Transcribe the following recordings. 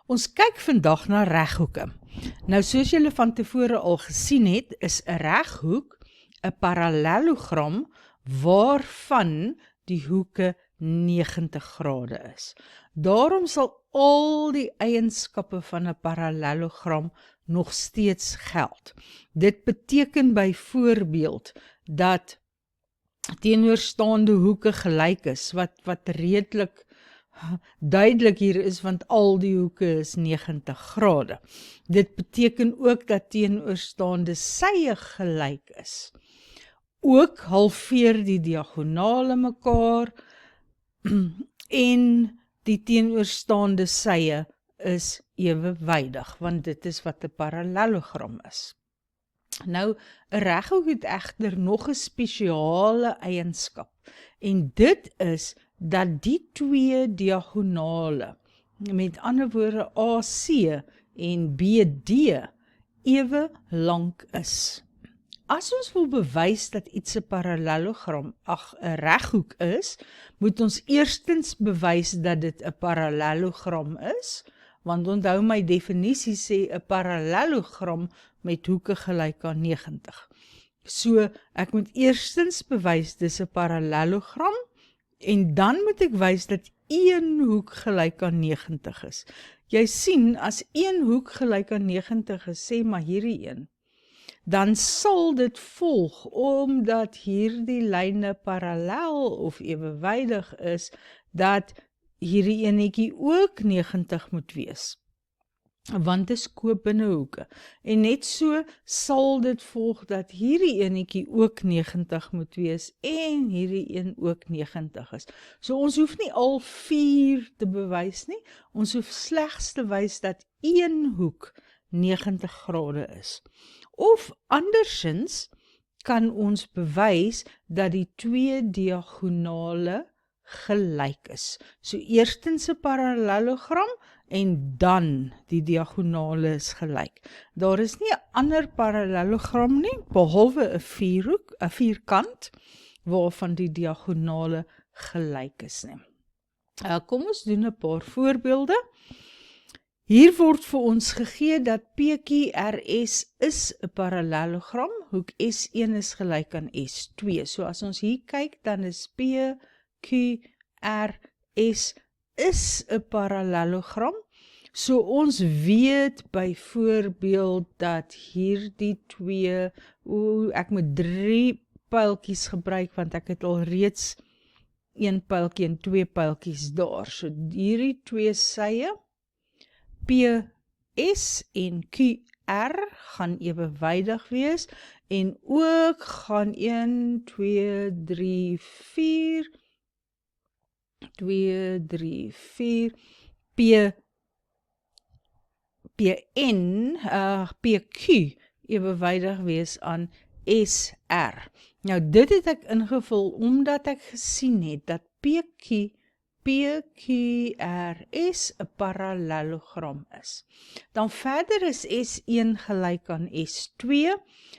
Ons kyk vandag na reghoeke. Nou soos julle van tevore al gesien het, is 'n reghoek 'n parallelogram waarvan die hoeke 90 grade is. Daarom sal al die eienskappe van 'n parallelogram nog steeds geld. Dit beteken byvoorbeeld dat teenoorstaande hoeke gelyk is, wat redelik duidelik hier is, want al die hoeke is 90 grade. Dit beteken ook dat teenoorstaande sye gelyk is. Ook halveer die diagonale mekaar en die teenoorstaande sye is ewewydig, want dit is wat 'n parallelogram is. Nou, 'n reghoek het egter nog 'n spesiale eienskap, en dit is dat die twee diagonale, met ander woorde AC en BD, ewe lank is. As ons wil bewys dat iets 'n parallelogram, 'n reghoek is, moet ons eerstens bewys dat dit 'n parallelogram is, want onthou my definisie sê 'n parallelogram met hoeke gelyk aan 90. So, ek moet eerstens bewys dis 'n parallelogram, en dan moet ek wys dat een hoek gelyk aan 90 is. Jy sien, as een hoek gelyk aan 90 is, sê maar hierdie een, dan sal dit volg, omdat hierdie lyne parallel of ewewydig is, dat hierdie enetjie ook 90 moet wees. Want dit is koopbinnehoeke. En net so sal dit volg dat hierdie enetjie ook 90 moet wees en hierdie een ook 90 is. So ons hoef nie al 4 te bewys nie, ons hoef slegs te wys dat een hoek 90 grade is. Of andersins kan ons bewys dat die twee diagonale gelyk is. So eerstens 'n parallelogram en dan die diagonale is gelyk. Daar is nie 'n ander parallelogram nie, behalwe 'n vierhoek, 'n vierkant, waarvan die diagonale gelyk is nie. Kom ons doen 'n paar voorbeelde. Hier word vir ons gegee dat PQRS is 'n parallelogram, hoek S1 is gelyk aan S2. So as ons hier kyk, dan is PQRS is 'n parallelogram. So ons weet byvoorbeeld dat hierdie twee, ek moet 3 pyltjies gebruik, want ek het al reeds 1 pyltjie en 2 pyltjies daar. So hierdie twee sye, PS en QR, gaan ewewydig wees, en ook gaan 1, 2, 3, 4, 2, 3, 4, PQ ewewydig wees aan SR. Nou dit het ek ingevul omdat ek gesien het dat PQRS 'n parallelogram is. Dan verder is S1 gelyk aan S2.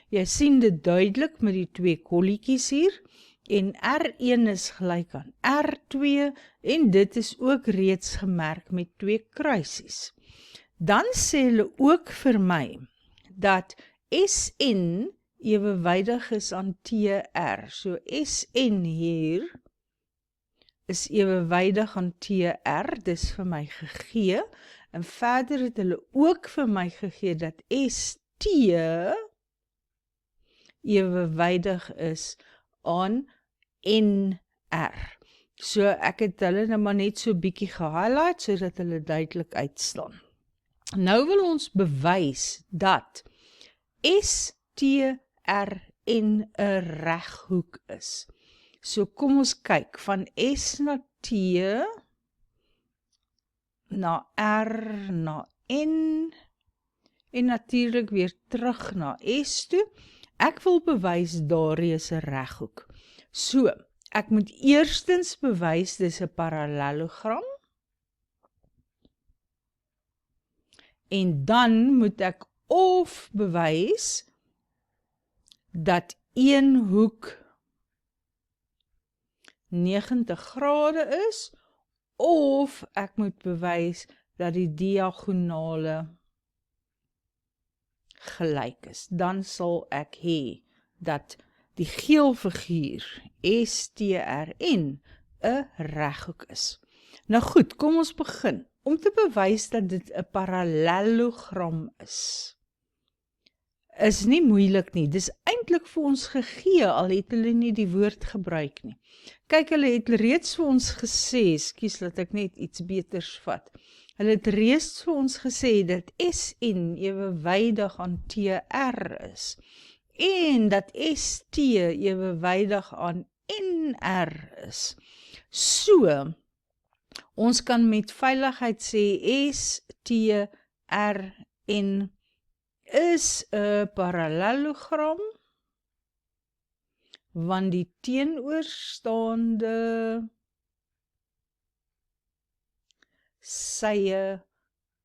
Jy sien dit duidelik met die 2 kolletjies hier. En R1 is gelyk aan R2, en dit is ook reeds gemerk met 2 kruisies. Dan sê hulle ook vir my dat SN ewewydig is aan TR. So SN hier is ewewydig aan TR, dis vir my gegee. En verder het hulle ook vir my gegee dat ST ewewydig is aan NR. So ek het hulle nou maar net so bietjie gehighlight, sodat hulle duidelik uitstaan. Nou wil ons bewys dat STR en 'n reghoek is. So kom ons kyk, van S na T, na R, na N, en natuurlik weer terug na S toe. Ek wil bewys daardie is 'n reghoek. So, ek moet eerstens bewys dis 'n parallelogram, en dan moet ek of bewys dat een hoek 90 grade is, of ek moet bewys dat die diagonale gelyk is, dan sal ek hê dat die geel figuur STRN 'n reghoek is. Nou goed, kom ons begin. Om te bewys dat dit 'n parallelogram is nie moeilik nie. Dis eintlik vir ons gegee, al het hulle nie die woord gebruik nie. Kyk, hulle het reeds vir ons gesê, ekskuus dat ek net iets beters vat. Hulle het reeds vir ons gesê dat SN ewewydig aan TR is. En dat ST ewewydig aan NR is. So, ons kan met veiligheid sê STRN is 'n parallelogram, want die teenoorstaande sye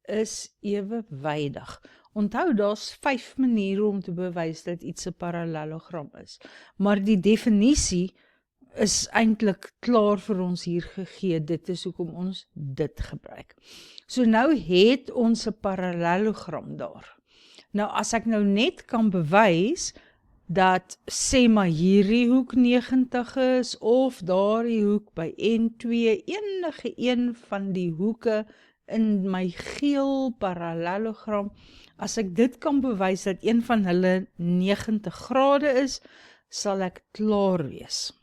is ewewydig. Onthou, daar's 5 maniere om te bewys dat iets 'n parallelogram is. Maar die definisie is eintlik klaar vir ons hier gegee. Dit is hoekom ons dit gebruik. So nou het ons 'n parallelogram daar. Nou as ek nou net kan bewys dat sê maar hierdie hoek 90 is of daardie hoek by N2, enige een van die hoeke in my geel parallelogram, as ek dit kan bewys dat een van hulle 90 grade is, sal ek klaar wees.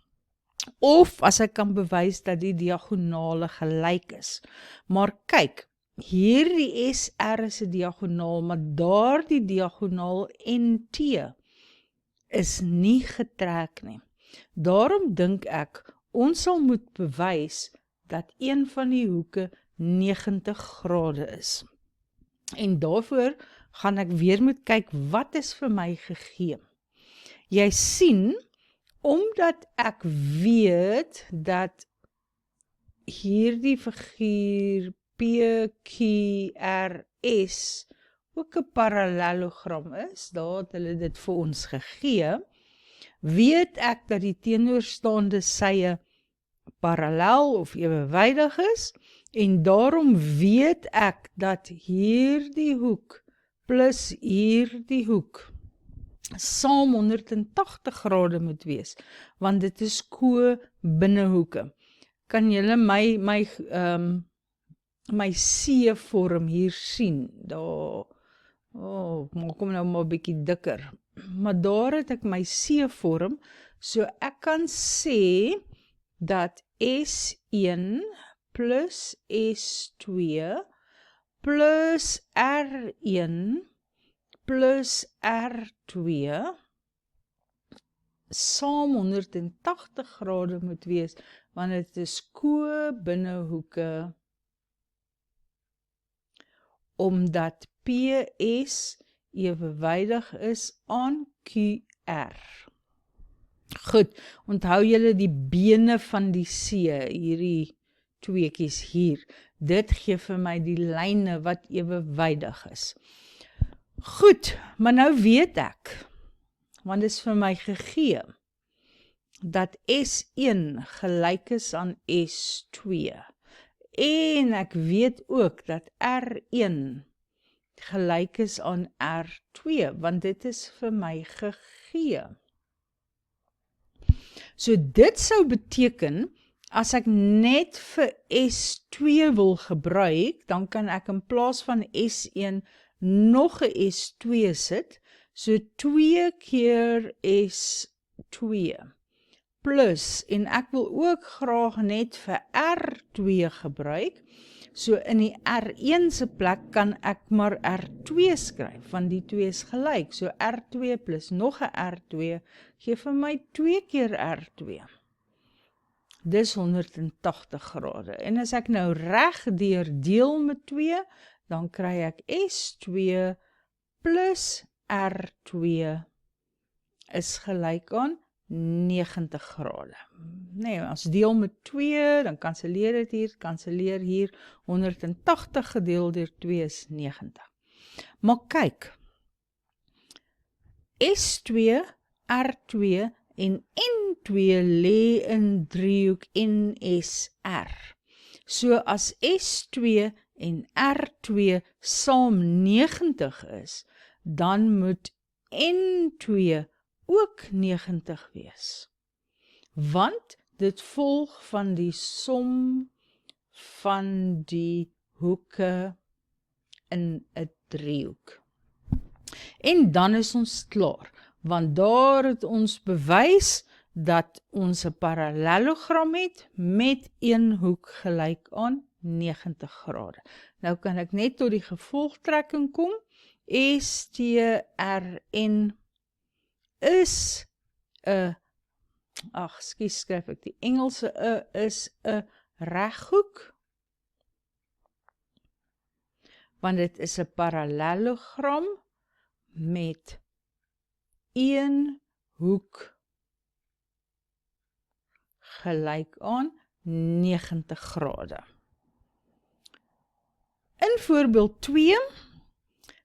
Of as ek kan bewys dat die diagonale gelyk is. Maar kyk, hierdie SR is 'n diagonaal, maar daardie diagonaal NT is nie getrek nie. Daarom dink ek, ons sal moet bewys dat een van die hoeke 90 grade is. En daarvoor gaan ek weer moet kyk, wat is vir my gegee? Jy sien, omdat ek weet dat hierdie figuur PQRS ook 'n parallelogram is, daar het hulle dit vir ons gegee, weet ek dat die teenoorstaande sye parallel of ewewydig is, en daarom weet ek dat hierdie hoek plus hierdie hoek saam 180 grade moet wees, want dit is ko-binnehoeke. Kan julle my C-vorm hier sien? Daar, maak hom nou maar 'n bietjie dikker. Maar daar het ek my C-vorm, so ek kan sê dat S1 plus S2 plus R1 plus R2 saam 180 grade moet wees, want dit is ko-binnehoeke, omdat PS ewewydig is aan QR. Goed, onthou julle die bene van die C, hierdie tweekies hier. Dit gee vir my die lyne wat ewewydig is. Goed, maar nou weet ek, want dit is vir my gegee, dat S1 gelyk is aan S2. En ek weet ook dat R1 gelyk is aan R2, want dit is vir my gegee. So dit sou beteken, as ek net vir S2 wil gebruik, dan kan ek in plaas van S1 nog 'n S2 sit, so 2 keer S2, plus, en ek wil ook graag net vir R2 gebruik, so in die R1 se plek kan ek maar R2 skryf, want die 2 is gelyk, so R2 plus nog 'n R2, gee vir my 2 keer R2. Dis 180 grade, en as ek nou reg deel met 2, dan kry ek S2 plus R2 is gelyk aan 90 grade. Nee, as deel met 2, dan kanselleer dit hier, 180 gedeeld deur 2 is 90. Maar kyk, S2, R2 en N2 lê in driehoek NSR. So as S2 en R2 saam 90 is, dan moet N2 ook 90 wees. Want dit volg van die som van die hoeke in 'n driehoek. En dan is ons klaar, want daar het ons bewys dat ons 'n parallelogram het met een hoek gelyk aan 90 grade. Nou kan ek net tot die gevolgtrekking kom. STRN is 'n, skryf ek die Engelse is 'n reghoek, want dit is 'n parallelogram met een hoek gelyk aan 90 grade. In voorbeeld 2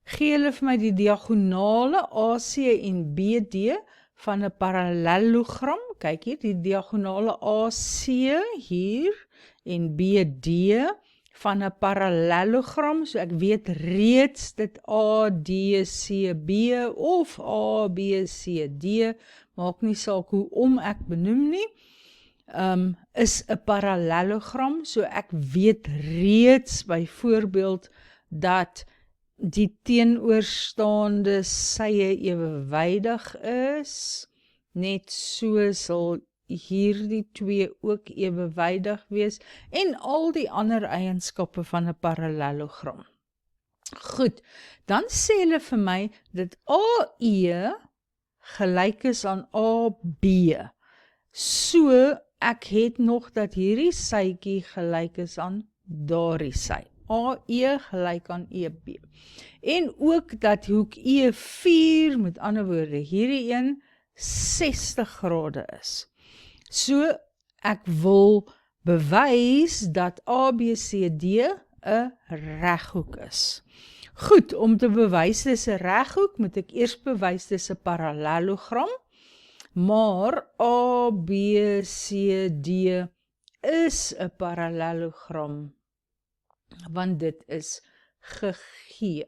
gee hulle vir my die diagonale AC en BD van 'n parallelogram. Kyk hier, die diagonale AC hier en BD van 'n parallelogram, so ek weet reeds dit ADCB of ABCD, maak nie saak hoe om ek benoem nie, is 'n parallelogram, so ek weet reeds byvoorbeeld dat die teenoorstaande sye ewewydig is, net so sal hierdie twee ook ewewydig wees, en al die ander eienskappe van 'n parallelogram. Goed, dan sê hulle vir my dat AE gelyk is aan AB. So, ek het nog dat hierdie sytjie gelyk is aan daardie sy. AE gelyk aan EB. En ook dat hoek E4, met ander woorde, hierdie een 60 grade is. So, ek wil bewys dat ABCD 'n reghoek is. Goed, om te bewys dis 'n reghoek, moet ek eers bewys dis 'n parallelogram, maar ABCD is 'n parallelogram, want dit is gegee.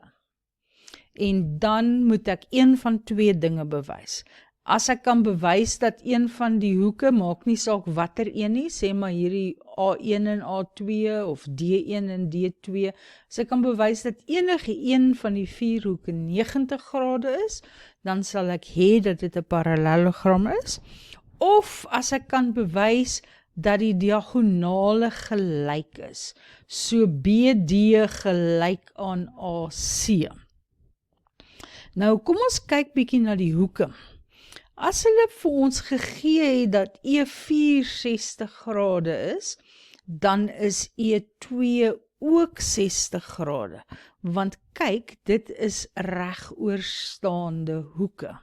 En dan moet ek een van twee dinge bewys. As ek kan bewys dat een van die hoeke, maak nie saak watter een nie, sê maar hierdie A1 en A2 of D1 en D2, as ek kan bewys dat enige een van die vier hoeke 90 grade is, dan sal ek hê dat dit 'n parallelogram is. Of as ek kan bewys dat die diagonale gelyk is, so BD gelyk aan AC. Nou kom ons kyk bietjie na die hoeke. As hulle vir ons gegee het dat E4 60 grade is, dan is E2 ook 60 grade, want kyk, dit is regoorstaande hoeke.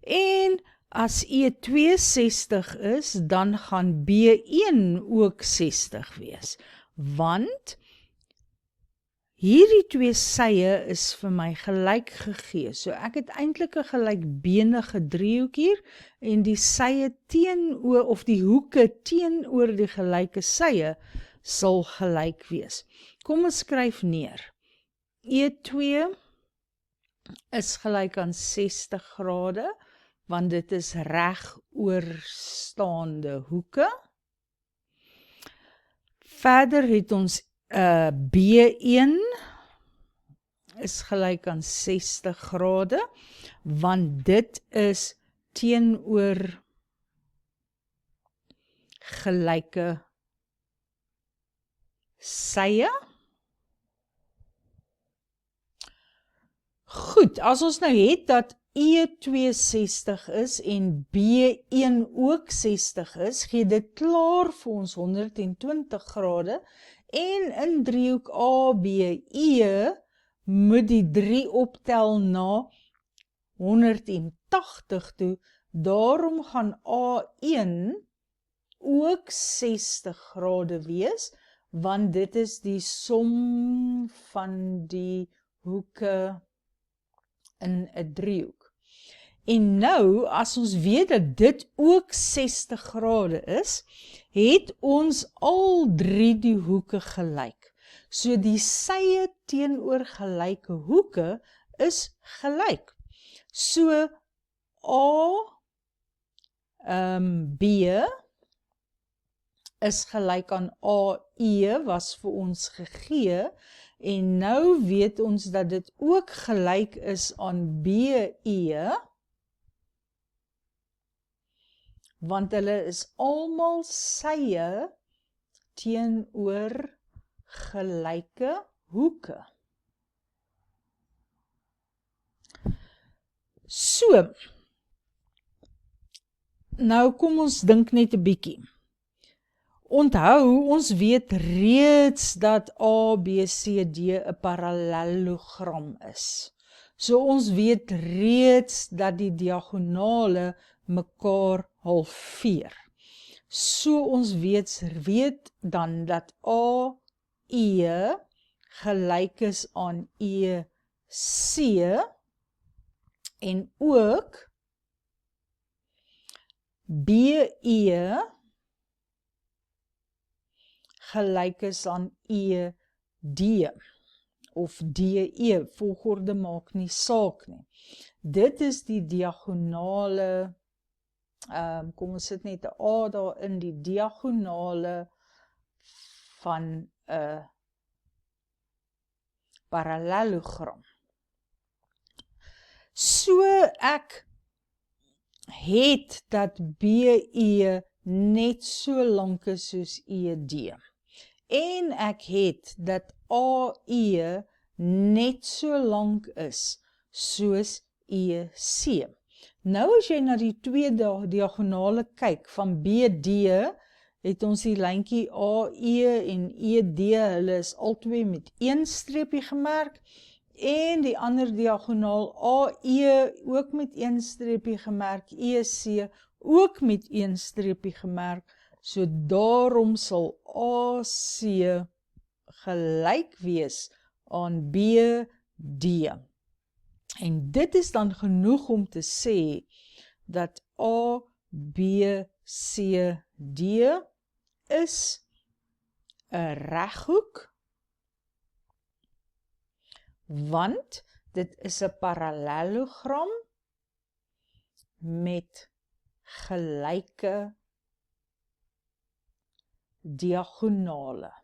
En as E2 60 is, dan gaan B1 ook 60 wees, want hierdie twee sye is vir my gelyk gegee, so ek het eintlik 'n gelykbenige driehoek hier, en die sye teenoor, of die hoeke teenoor die gelyke sye, sal gelyk wees. Kom ons skryf neer. E2 is gelyk aan 60 grade, want dit is regoorstaande hoeke. Verder het ons B1 is gelyk aan 60 grade, want dit is teenoor gelyke sye. Goed, as ons nou het dat E2 60 is en B1 ook 60 is, gee dit klaar vir ons 120 grade, en in driehoek ABE moet die 3 optel na 180 toe, daarom gaan A1 ook 60 grade wees, want dit is die som van die hoeke in 'n driehoek. En nou, as ons weet dat dit ook 60 grade is, het ons al drie die hoeke gelyk. So die sye teenoor gelyke hoeke is gelyk. So B is gelyk aan AE was vir ons gegee en nou weet ons dat dit ook gelyk is aan BE want hulle is almal sye teenoor gelyke hoeke. So, nou kom ons dink net 'n bietjie. Onthou, ons weet reeds dat ABCD 'n parallelogram is. So ons weet reeds dat die diagonale mekaar halveer. So ons weet dan dat AE gelyk is aan EC en ook BE gelyk is aan ED of DE, volgorde maak nie saak nie. Dit is die diagonale, kom ons sit net 'n A daarin, die diagonale van 'n parallelogram. So ek het dat BE net so lank is soos ED. En ek het dat AE net so lank is soos EC. Nou as jy na die twee diagonale kyk, van BD het ons die lyntjie AE en ED, hulle is albei met een streepie gemerk, en die ander diagonaal AE ook met een streepie gemerk, EC ook met een streepie gemerk, so daarom sal AC gelyk wees aan BD. En dit is dan genoeg om te sê dat ABCD is 'n reghoek, want dit is 'n parallelogram met gelyke diagonale.